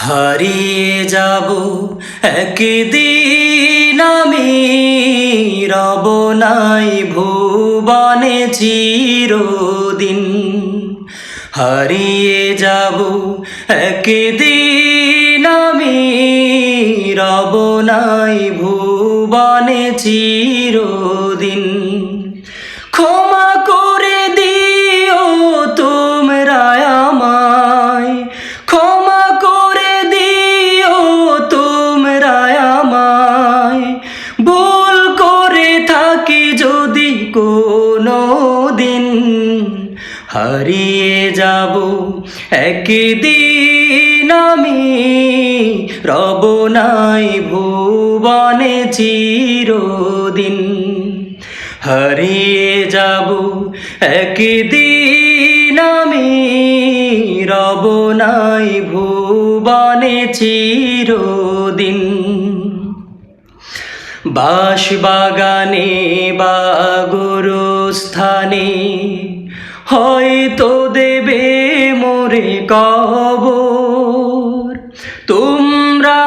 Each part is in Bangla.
হারিয়ে যাব একদিন আমি, রব নাই ভুবনে চিরদিন। হারিয়ে যাব একদিন আমি, রব নাই ভুবনে চিরদিন। ক্ষমা করে দিও তোমরা আমায়, ক্ষমা করে দিও তোমরা আমায়, ভুল করে থাকি যদি কোনো দিন। হারিয়ে যাব একদিন আমি, রব নাই ভুবনে চিরদিন। হারিয়ে যাব একদিন আমি, রব নাই ভুবনে চিরদিন। বাঁশবাগানে বা গোরস্থানে হয়তো দেবে মোরে কবর। তোমরা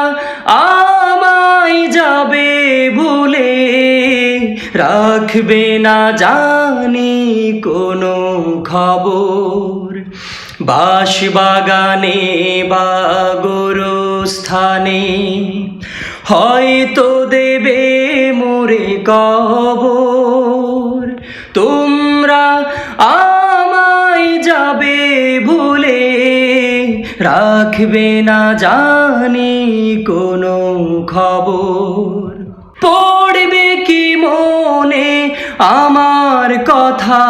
আমায় যাবে ভুলে, রাখবে না জানি কোনো খবর। বাঁশবাগানে বা গোরস্থানে হয়তো দেবে মোরে কবর। তোমরা আমায় যাবে ভুলে, রাখবে না জানি কোনো খবর। পড়বে কি মনে আমার কথা,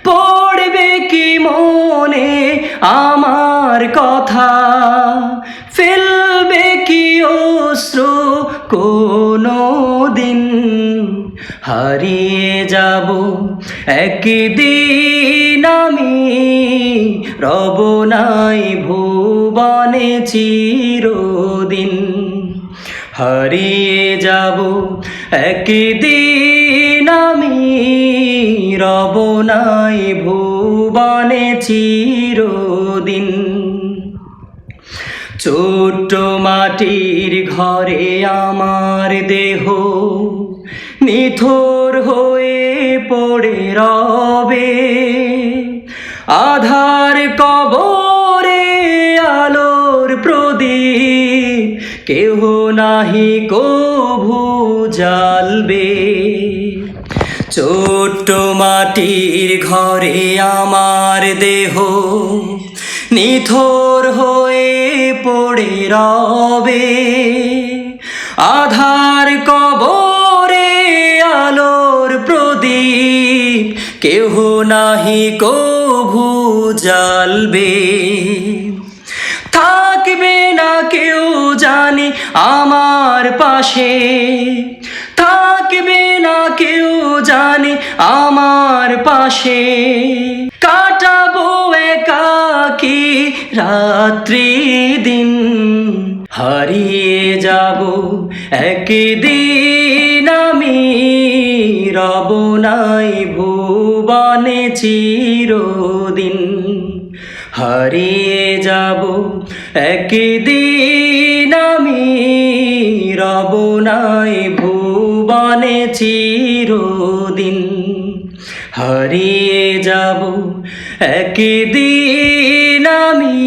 পড়বে কি মনে আমার কথা, ফেলবে কি অশ্রু কোনো দিন। হারিয়ে যাব একদিন আমি, রব নাই ভুবনে চিরদিন। হারিয়ে যাব একদিন আমি, রব নাই ভুবনে চিরদিন। ছোট্ট মাটির ঘরে আমার দেহ নিথর হয়ে পড়ে রবে, আধার কবরে আলোর প্রদীপ কেহ নাহি কভু জ্বালবে। ছোট্ট মাটির ঘরে আমার দেহ নিথর হয়ে পড়ে রবে, আধার কবরে আলোর প্রদীপ কেহ নাহি কভু জ্বালবে। থাকবে না কেউ জানি আমার পাশে, থাকবে না কেউ জানি আমার পাশে, কাটাবো একাকী রাত্রি দিন। হারিয়ে যাব একদিন আমি, রব নাই ভুবনে চিরদিন। হারিয়ে যাব একদিন আমি, রব নাই ভুবনে চিরদিন। হারিয়ে যাব একদিন আমি,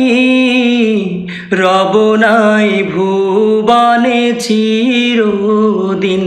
রব নাই ভুবনে চিরদিন।